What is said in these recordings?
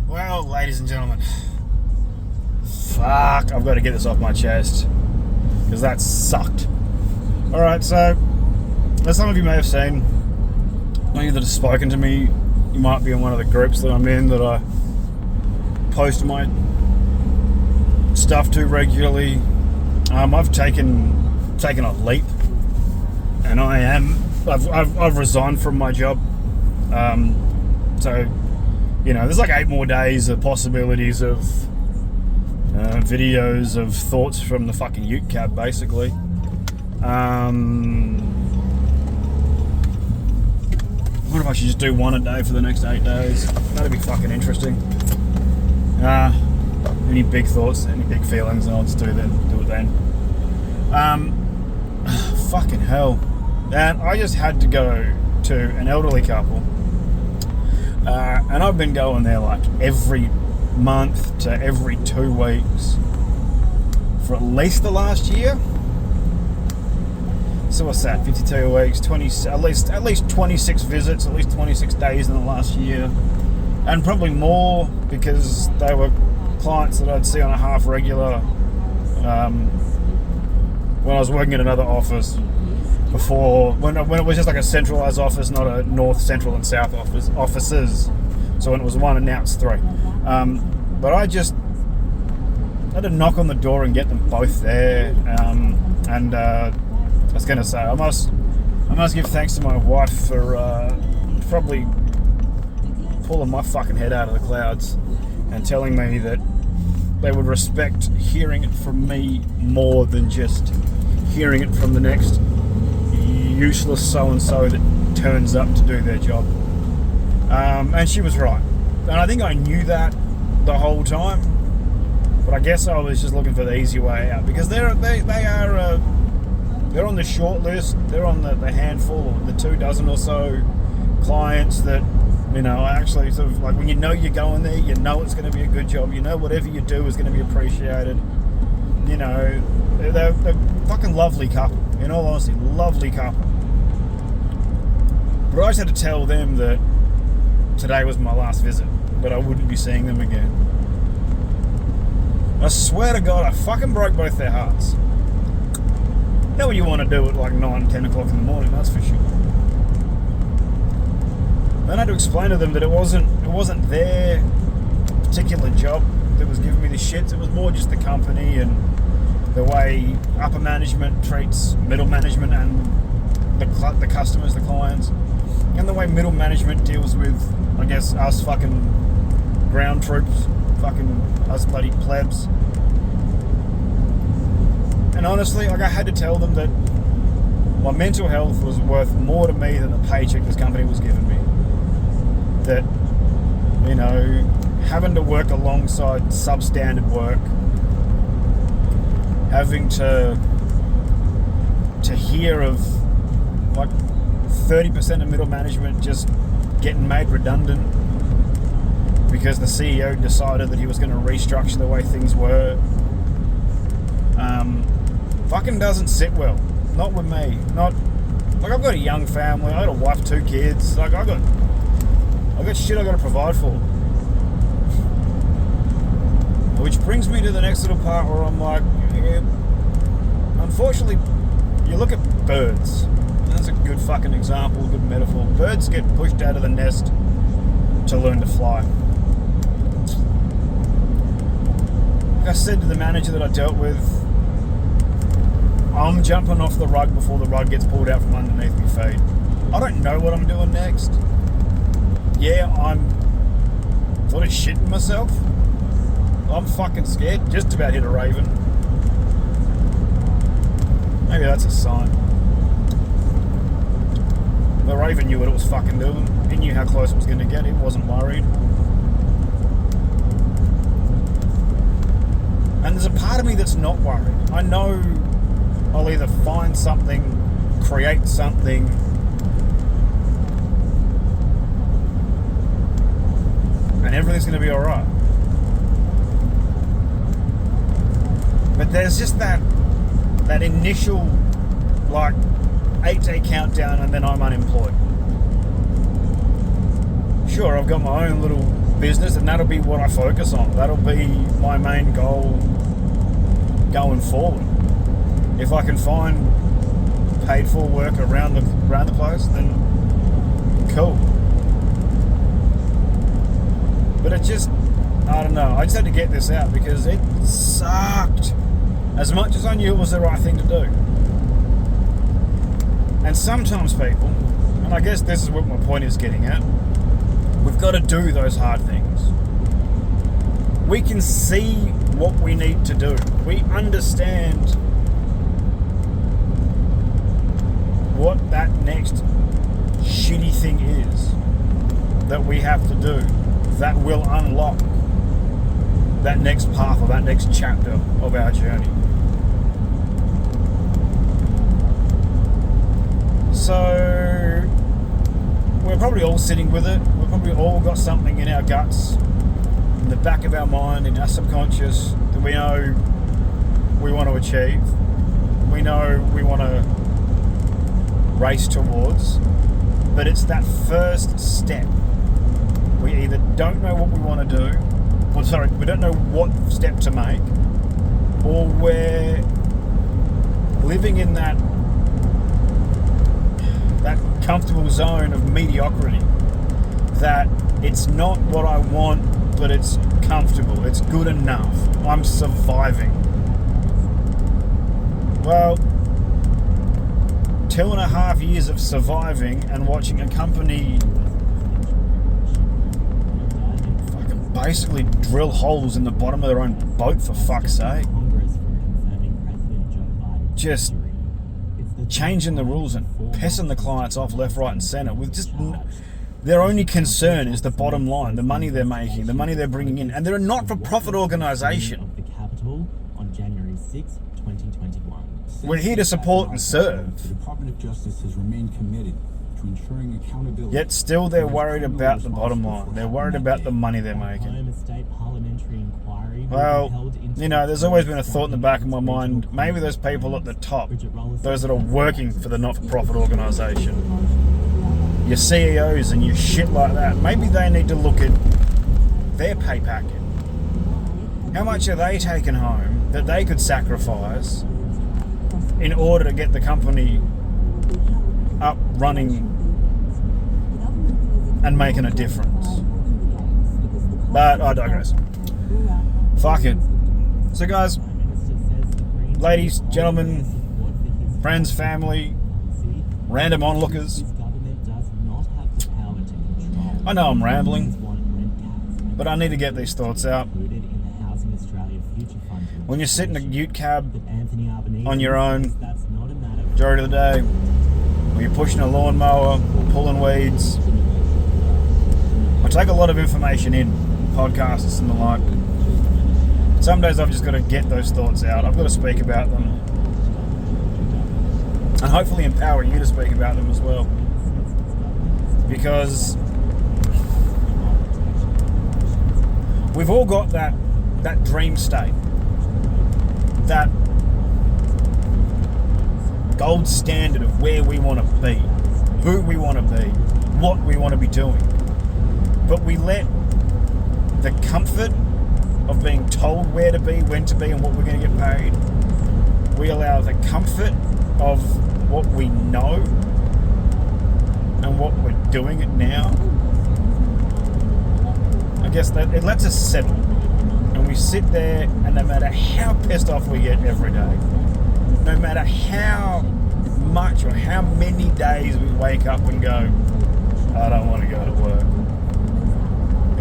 Well, ladies and gentlemen, fuck, I've got to get this off my chest because that sucked. Alright, so as some of you may have seen, one of you that has spoken to me, you might be in one of the groups that I'm in that I post my stuff to regularly. I've taken a leap, and I've resigned from my job. So, you know, there's like 8 more days of possibilities of videos of thoughts from the fucking ute cab, basically. What if I should just do one a day for the next 8 days? That'd be fucking interesting. Any big thoughts, any big feelings, and I'll just do it then. Fucking hell. And I just had to go to an elderly couple. And I've been going there like every month to every 2 weeks for at least the last year. So what's that? 52 weeks, at least 26 visits, at least 26 days in the last year, and probably more because they were clients that I'd see on a half regular when I was working at another office before, when it was just like a centralised office, not a north, central and south offices. So when it was one, and now it's 3. But I had to knock on the door and get them both there. And I was going to say, I must give thanks to my wife for probably pulling my fucking head out of the clouds and telling me that they would respect hearing it from me more than just hearing it from the next useless so-and-so that turns up to do their job. And she was right. And I think I knew that the whole time, but I guess I was just looking for the easy way out, because they're on the short list. They're on the handful or the 24 or so clients that, you know, I actually sort of like, when you know you're going there, you know it's going to be a good job, you know whatever you do is going to be appreciated. You know, they're fucking lovely couple, in all honesty, lovely couple. But I just had to tell them that today was my last visit, but I wouldn't be seeing them again. I swear to God, I fucking broke both their hearts. You know what you want to do at like 9, 10 o'clock in the morning, that's for sure. Then I had to explain to them that it wasn't their particular job that was giving me the shits. It was more just the company and the way upper management treats middle management and the customers, the clients, and the way middle management deals with, I guess, us fucking ground troops, fucking us bloody plebs. And honestly, like, I had to tell them that my mental health was worth more to me than the paycheck this company was giving me. That, you know, having to work alongside substandard work, having to hear of like 30% of middle management just getting made redundant because the CEO decided that he was going to restructure the way things were, fucking doesn't sit well. Not with me. Not like, I've got a young family. I got a wife, 2 kids. Like, I got shit I got to provide for. Which brings me to the next little part where I'm like, yeah, unfortunately, you look at birds. That's a good fucking example, a good metaphor. Birds get pushed out of the nest to learn to fly. Like I said to the manager that I dealt with, I'm jumping off the rug before the rug gets pulled out from underneath my feet. I don't know what I'm doing next. Yeah, I'm sort of shitting myself. I'm fucking scared. Just about hit a raven. Maybe that's a sign. The raven knew what it was fucking doing. It knew how close it was going to get. It wasn't worried. And there's a part of me that's not worried. I know I'll either find something, create something, and everything's going to be alright. But there's just that initial, like, 8-day countdown and then I'm unemployed. Sure, I've got my own little business, and that'll be what I focus on. That'll be my main goal going forward. If I can find paid for work around the place, then cool. But it just, I don't know, I just had to get this out because it sucked. As much as I knew it was the right thing to do. And sometimes people, and I guess this is what my point is getting at, we've got to do those hard things. We can see what we need to do. We understand what that next shitty thing is that we have to do that will unlock that next path or that next chapter of our journey. So we're probably all sitting with it. We've probably all got something in our guts, in the back of our mind, in our subconscious, that we know we want to achieve. We know we want to race towards. But it's that first step. We either don't know what we want to do, we don't know what step to make, or we're living in that comfortable zone of mediocrity, that it's not what I want, but it's comfortable, it's good enough, I'm surviving. Well, 2.5 years of surviving and watching a company fucking basically drill holes in the bottom of their own boat, for fuck's sake. Just changing the rules and pissing the clients off left, right and centre with just their only concern is the bottom line, the money they're making, the money they're bringing in, and they're a not-for-profit organisation. We're here to support and serve. The Department of Justice has remained committed to ensuring accountability. Yet still they're worried about the bottom line. They're worried about the money they're making. Well, you know, there's always been a thought in the back of my mind, maybe those people at the top, those that are working for the not-for-profit organisation, your CEOs and your shit like that, maybe they need to look at their pay packet. How much are they taking home that they could sacrifice in order to get the company up, running and making a difference? But I digress. Fuck it. So guys, ladies, gentlemen, friends, family, random onlookers, I know I'm rambling, but I need to get these thoughts out. When you're sitting in a ute cab on your own, majority of the day, when you're pushing a lawnmower or pulling weeds, I take a lot of information in, podcasts and the like. Some days I've just got to get those thoughts out. I've got to speak about them. And hopefully empower you to speak about them as well. Because we've all got that dream state. That gold standard of where we want to be. Who we want to be. What we want to be doing. But we let the comfort of being told where to be, when to be, and what we're going to get paid. We allow the comfort of what we know and what we're doing it now. I guess that it lets us settle. And we sit there, and no matter how pissed off we get every day, no matter how much or how many days we wake up and go, I don't want to go to work.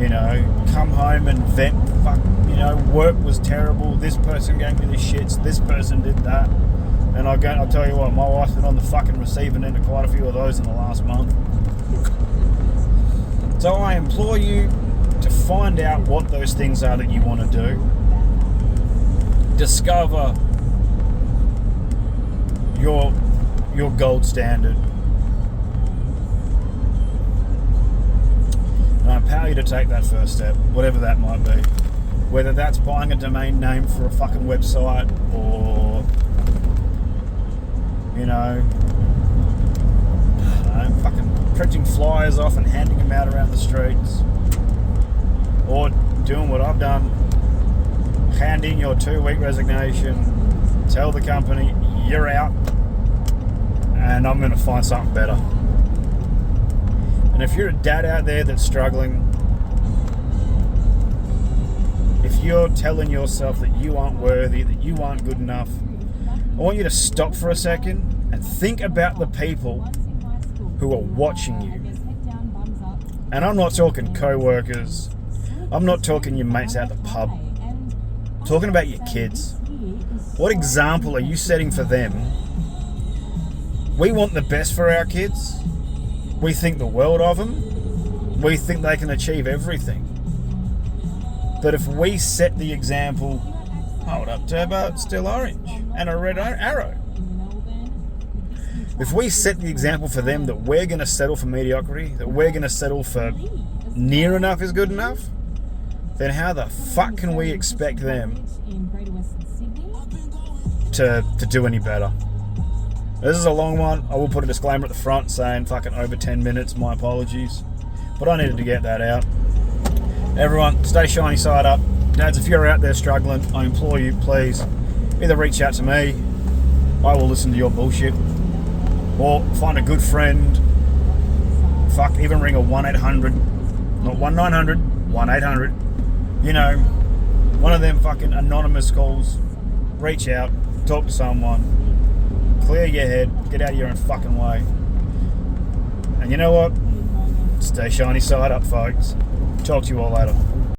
You know, come home and vent, fuck, you know, work was terrible, this person gave me the shits, this person did that. And I'll tell you what, my wife's been on the fucking receiving end of quite a few of those in the last month. So I implore you to find out what those things are that you want to do. Discover your gold standard. And I empower you to take that first step, whatever that might be. Whether that's buying a domain name for a fucking website or, you know, fucking printing flyers off and handing them out around the streets. doing what I've done. Hand in your 2-week resignation. Tell the company you're out, and I'm going to find something better. And if you're a dad out there that's struggling, if you're telling yourself that you aren't worthy, that you aren't good enough, I want you to stop for a second and think about the people who are watching you. And I'm not talking co-workers. I'm not talking your mates out the pub. I'm talking about your kids. What example are you setting for them? We want the best for our kids. We think the world of them. We think they can achieve everything. But if we set the example, hold up, Turbo, it's still orange, and a red arrow. If we set the example for them that we're going to settle for mediocrity, that we're going to settle for near enough is good enough, then how the fuck can we expect them to do any better? This is a long one. I will put a disclaimer at the front saying fucking over 10 minutes, my apologies. But I needed to get that out. Everyone, stay shiny side up. Dads, if you're out there struggling, I implore you, please, either reach out to me, I will listen to your bullshit, or find a good friend, fuck, even ring a 1-800, not 1-900, 1-800, you know, one of them fucking anonymous calls, reach out, talk to someone, clear your head, get out of your own fucking way. And you know what? Stay shiny side up, folks. Talk to you all later.